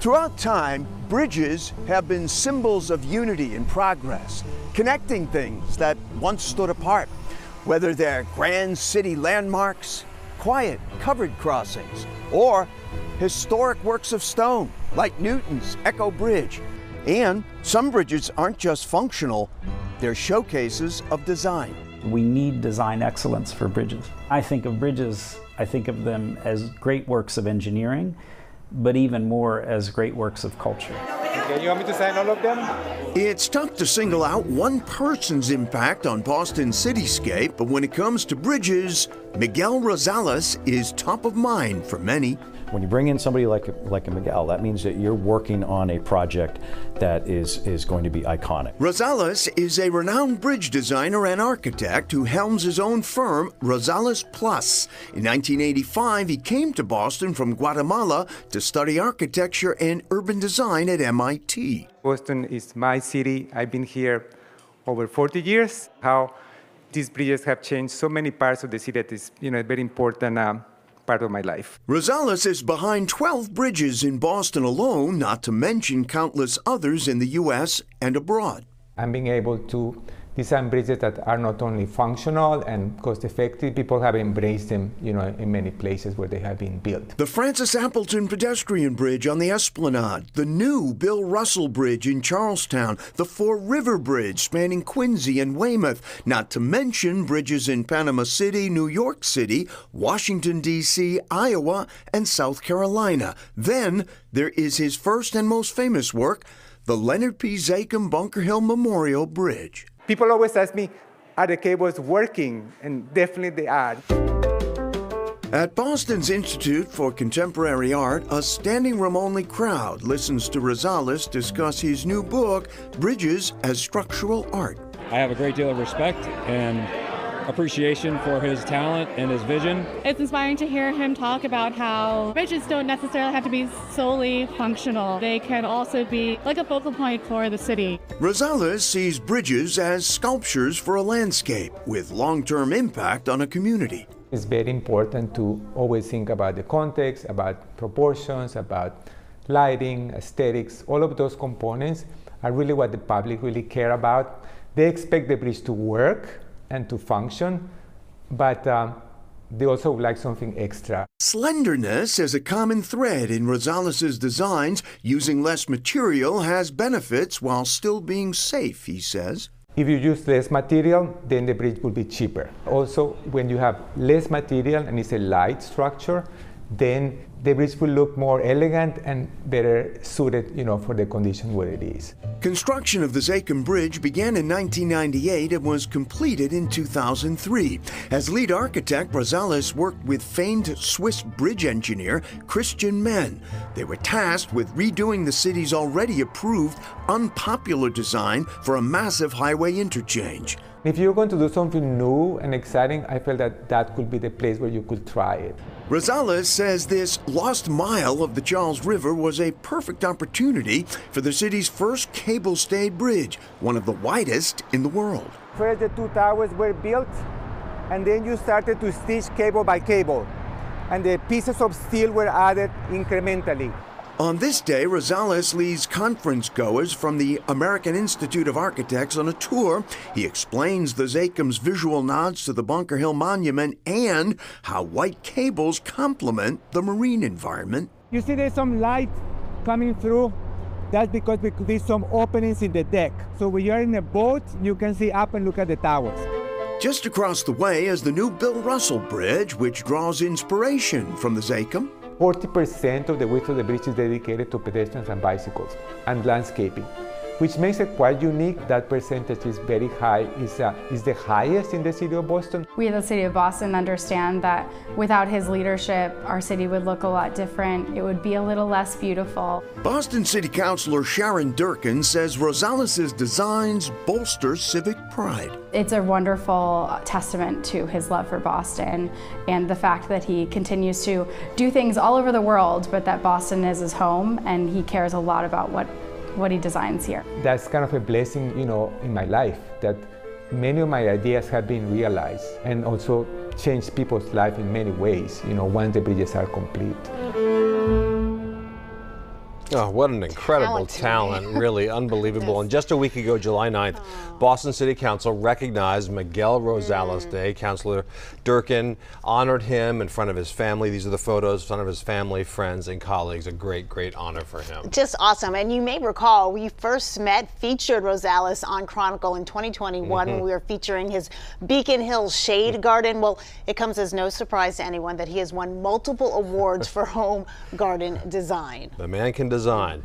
Throughout time, bridges have been symbols of unity and progress, connecting things that once stood apart, whether they're grand city landmarks, quiet covered crossings, or historic works of stone like Newton's Echo Bridge. And some bridges aren't just functional, they're showcases of design. We need design excellence for bridges. I think of bridges, I think of them as great works of engineering, but even more as great works of culture. Okay, you want me to sign all of them? It's tough to single out one person's impact on Boston's cityscape, but when it comes to bridges, Miguel Rosales is top of mind for many. When you bring in somebody like a Miguel, that means that you're working on a project that is going to be iconic. Rosales is a renowned bridge designer and architect who helms his own firm, Rosales Plus. In 1985, he came to Boston from Guatemala to study architecture and urban design at MIT. Boston is my city. I've been here over 40 years. How these bridges have changed so many parts of the city that is, a very important part of my life. Rosales is behind 12 bridges in Boston alone, not to mention countless others in the U.S. and abroad. I'm being able to design bridges that are not only functional and cost-effective, people have embraced them, in many places where they have been built. The Francis Appleton Pedestrian Bridge on the Esplanade, the new Bill Russell Bridge in Charlestown, the Fore River Bridge spanning Quincy and Weymouth, not to mention bridges in Panama City, New York City, Washington, D.C., Iowa, and South Carolina. Then there is his first and most famous work, the Leonard P. Zakim Bunker Hill Memorial Bridge. People always ask me, are the cables working? And definitely they are. At Boston's Institute for Contemporary Art, a standing room only crowd listens to Rosales discuss his new book, Bridges as Structural Art. I have a great deal of respect and appreciation for his talent and his vision. It's inspiring to hear him talk about how bridges don't necessarily have to be solely functional. They can also be like a focal point for the city. Rosales sees bridges as sculptures for a landscape with long-term impact on a community. It's very important to always think about the context, about proportions, about lighting, aesthetics. All of those components are really what the public really care about. They expect the bridge to work and to function, but they also would like something extra. Slenderness is a common thread in Rosales' designs. Using less material has benefits while still being safe, he says. If you use less material, then the bridge will be cheaper. Also, when you have less material and it's a light structure, then the bridge will look more elegant and better suited, for the condition where it is. Construction of the Zakim Bridge began in 1998 and was completed in 2003. As lead architect, Rosales worked with famed Swiss bridge engineer Christian Menn. They were tasked with redoing the city's already approved, unpopular design for a massive highway interchange. If you're going to do something new and exciting, I felt that that could be the place where you could try it. Rosales says this lost mile of the Charles River was a perfect opportunity for the city's first cable-stayed bridge, one of the widest in the world. First, the two towers were built, and then you started to stitch cable by cable, and the pieces of steel were added incrementally. On this day, Rosales leads conference-goers from the American Institute of Architects on a tour. He explains the Zakim's visual nods to the Bunker Hill Monument and how white cables complement the marine environment. You see there's some light coming through. That's because there could be some openings in the deck. So when you're in a boat, you can see up and look at the towers. Just across the way is the new Bill Russell Bridge, which draws inspiration from the Zakim. 40% of the width of the bridge is dedicated to pedestrians and bicycles and landscaping, which makes it quite unique. That percentage is very high, is the highest in the city of Boston. We, the city of Boston, understand that without his leadership, our city would look a lot different. It would be a little less beautiful. Boston City Councilor Sharon Durkin says Rosales' designs bolster civic pride. It's a wonderful testament to his love for Boston and the fact that he continues to do things all over the world, but that Boston is his home and he cares a lot about what he designs here. That's kind of a blessing, in my life, that many of my ideas have been realized and also changed people's life in many ways, once the bridges are complete. Oh, what an incredible talent. Really unbelievable. And just a week ago, July 9th, Boston City Council recognized Miguel Rosales Day. Councilor Durkin honored him in front of his family. These are the photos in front of his family, friends, and colleagues. A great, great honor for him. Just awesome. And you may recall, we first featured Rosales on Chronicle in 2021 when we were featuring his Beacon Hill Shade Garden. Well, it comes as no surprise to anyone that he has won multiple awards for home garden design. The man can design.